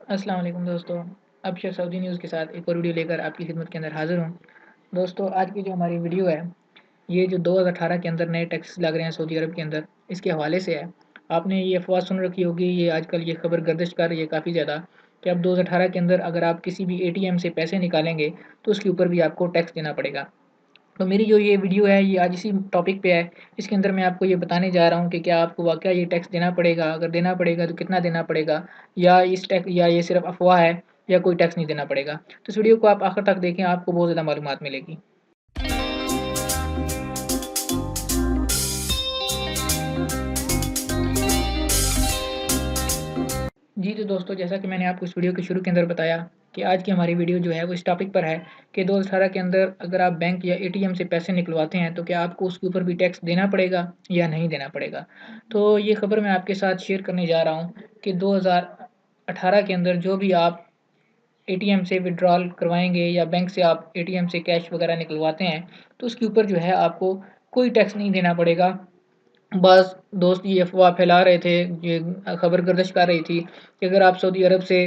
अस्सलाम वालेकुम दोस्तों। अबशर सऊदी न्यूज़ के साथ एक और वीडियो लेकर आपकी खिदमत के अंदर हाज़िर हूँ। दोस्तों, आज की जो हमारी वीडियो है, ये जो 2018 के अंदर नए टैक्स लग रहे हैं सऊदी अरब के अंदर, इसके हवाले से है। आपने ये अफ़वाह सुन रखी होगी, ये आजकल ये खबर गर्दिश कर रही है काफ़ी ज़्यादा कि अब 2018 के अंदर अगर आप किसी भी एटीएम से पैसे निकालेंगे, तो उसके ऊपर भी आपको टैक्स देना पड़ेगा। तो मेरी जो ये वीडियो है, ये आज इसी टॉपिक पे है। इसके अंदर मैं आपको ये बताने जा रहा हूँ कि क्या आपको वाक़या ये टैक्स देना पड़ेगा? अगर देना पड़ेगा तो कितना देना पड़ेगा? या ये सिर्फ़ अफ़वाह है या कोई टैक्स नहीं देना पड़ेगा? तो इस वीडियो को आप आखिर तक देखें, आपको बहुत ज़्यादा मालूमात मिलेगी। जी, तो दोस्तों, जैसा कि मैंने आपको इस वीडियो के शुरू के अंदर बताया कि आज की हमारी वीडियो जो है वो इस टॉपिक पर है कि 2018 के अंदर अगर आप बैंक या एटीएम से पैसे निकलवाते हैं, तो क्या आपको उसके ऊपर भी टैक्स देना पड़ेगा या नहीं देना पड़ेगा? तो ये खबर मैं आपके साथ शेयर करने जा रहा हूँ कि 2018 के अंदर जो भी आप एटीएम से विथड्रॉल करवाएँगे या बैंक से आप एटीएम से कैश वगैरह निकलवाते हैं, तो उसके ऊपर जो है आपको कोई टैक्स नहीं देना पड़ेगा। बस दोस्त ये अफ़वाह फैला रहे थे, ये खबर गर्दिश कर रही थी कि अगर आप सऊदी अरब से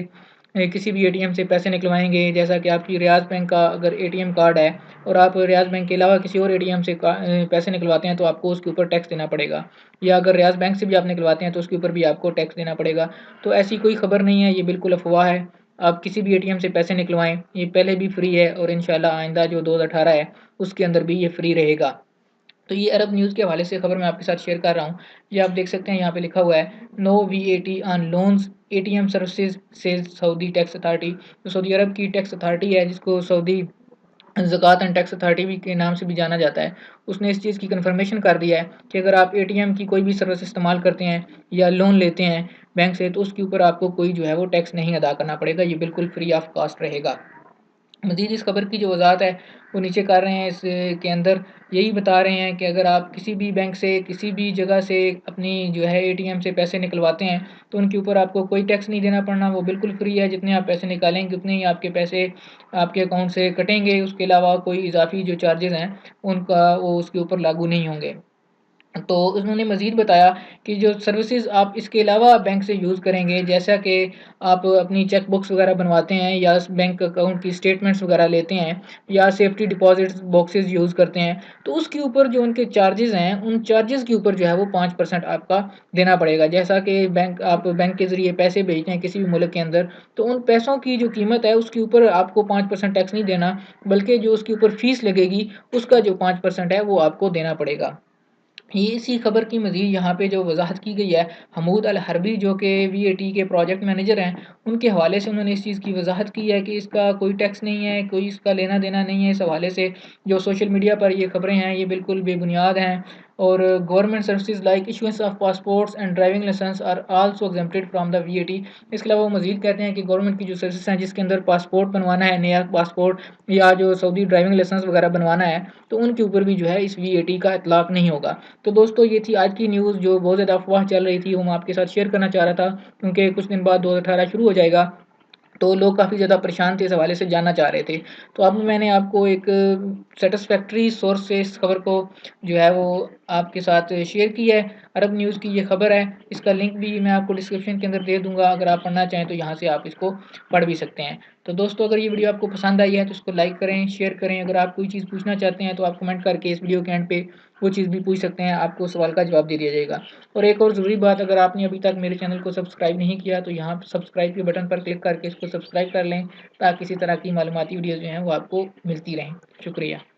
किसी भी एटीएम से पैसे निकलवाएँगे, जैसा कि आपकी रियाज़ बैंक का अगर एटीएम कार्ड है और आप रियाज़ बैंक के अलावा किसी और एटीएम से पैसे निकलवाते हैं, तो आपको उसके ऊपर टैक्स देना पड़ेगा। या अगर रियाज़ बैंक से भी आप निकलवाते हैं, तो उसके ऊपर भी आपको टैक्स देना पड़ेगा। तो ऐसी कोई खबर नहीं है, ये बिल्कुल अफ़वाह है। आप किसी भी एटीएम से पैसे निकलवाएँ, ये पहले भी फ्री है और इंशाअल्लाह आइंदा जो 2018 है, उसके अंदर भी ये फ्री रहेगा। तो ये अरब न्यूज़ के हवाले से खबर मैं आपके साथ शेयर कर रहा हूँ। ये आप देख सकते हैं, यहाँ पे लिखा हुआ है, no VAT on loans ATM services says Saudi tax authority. तो सऊदी अरब की टैक्स अथॉरिटी है, जिसको सऊदी ज़कात एंड टैक्स अथॉरिटी भी के नाम से भी जाना जाता है। उसने इस चीज़ की कन्फर्मेशन कर दिया है कि अगर आप एटीएम की कोई भी सर्विस इस्तेमाल करते हैं या लोन लेते हैं बैंक से, तो उसके ऊपर आपको कोई जो है वो टैक्स नहीं अदा करना पड़ेगा। ये बिल्कुल फ्री ऑफ कॉस्ट रहेगा। मज़ीद इस खबर की जो वज़ाहत है, वो नीचे कर रहे हैं। इस के अंदर यही बता रहे हैं कि अगर आप किसी भी बैंक से, किसी भी जगह से अपनी जो है एटीएम से पैसे निकलवाते हैं, तो उनके ऊपर आपको कोई टैक्स नहीं देना पड़ना, वो बिल्कुल फ्री है। जितने आप पैसे निकालेंगे, उतने ही आपके पैसे आपके अकाउंट से कटेंगे। उसके अलावा कोई इज़ाफ़ी जो चार्जेज़ हैं, उनका वो उसके ऊपर लागू नहीं होंगे। तो उन्होंने मज़ीद बताया कि जो सर्विसेज़ आप इसके अलावा बैंक से यूज़ करेंगे, जैसा कि आप अपनी चेक बुक्स वगैरह बनवाते हैं या बैंक अकाउंट की स्टेटमेंट्स वगैरह लेते हैं या सेफ्टी डिपॉज़िट्स बॉक्सेज़ यूज़ करते हैं, तो उसके ऊपर जो उनके चार्जेज़ हैं, उन चार्जेज़ के ऊपर जो है वो 5% आपका देना पड़ेगा। जैसा कि आप बैंक के ज़रिए पैसे भेजते हैं किसी भी मुल्क के अंदर, तो उन पैसों की जो कीमत है, उसके ऊपर आपको 5% टैक्स नहीं देना, बल्कि जो उसके ऊपर फ़ीस लगेगी, उसका जो 5% है, वो आपको देना पड़ेगा। ये इसी खबर की मज़ीद यहाँ पे जो वज़ाहत की गई है, हमूद अल हरबी जो कि वीएटी के प्रोजेक्ट मैनेजर हैं, उनके हवाले से उन्होंने इस चीज़ की वज़ाहत की है कि इसका कोई टैक्स नहीं है, कोई इसका लेना-देना नहीं है। इस हवाले से जो सोशल मीडिया पर ये खबरें हैं, ये बिल्कुल बेबुनियाद हैं और government services like issuance of passports and driving licence are also exempted from the VAT. इसके अलावा वो मज़ीद कहते हैं कि गवर्नमेंट की जो सर्विसेज़ हैं, जिसके अंदर पासपोर्ट बनवाना है, नया पासपोर्ट या जो सऊदी ड्राइविंग लाइसेंस वगैरह बनवाना है, तो उनके ऊपर भी जो है इस वीएटी का इतलाक़ नहीं होगा। तो दोस्तों, ये थी आज की न्यूज़ जो बहुत ज़्यादा अफ़वाह चल रही थी, वो मैं आपके साथ शेयर करना चाह रहा था, क्योंकि कुछ दिन बाद 2018 शुरू हो जाएगा, तो लोग काफ़ी ज़्यादा परेशान थे, इस हवाले से जानना चाह रहे थे। तो अब मैंने आपको एक सैटिस्फैक्टरी सोर्स से इस खबर को जो है वो आपके साथ शेयर की है। अरब न्यूज़ की ये खबर है, इसका लिंक भी मैं आपको डिस्क्रिप्शन के अंदर दे दूँगा, अगर आप पढ़ना चाहें तो यहाँ से आप इसको पढ़ भी सकते हैं। तो दोस्तों, अगर ये वीडियो आपको पसंद आई है तो इसको लाइक करें, शेयर करें। अगर आप कोई चीज़ पूछना चाहते हैं तो आप कमेंट करके इस वीडियो के एंड पे वो चीज़ भी पूछ सकते हैं, आपको सवाल का जवाब दे दिया जाएगा। और एक और ज़रूरी बात, अगर आपने अभी तक मेरे चैनल को सब्सक्राइब नहीं किया, तो यहाँ सब्सक्राइब के बटन पर क्लिक करके इसको सब्सक्राइब कर लें, ताकि इसी तरह की मालूमाती वीडियोज़ जो हैं वो आपको मिलती रहें। शुक्रिया।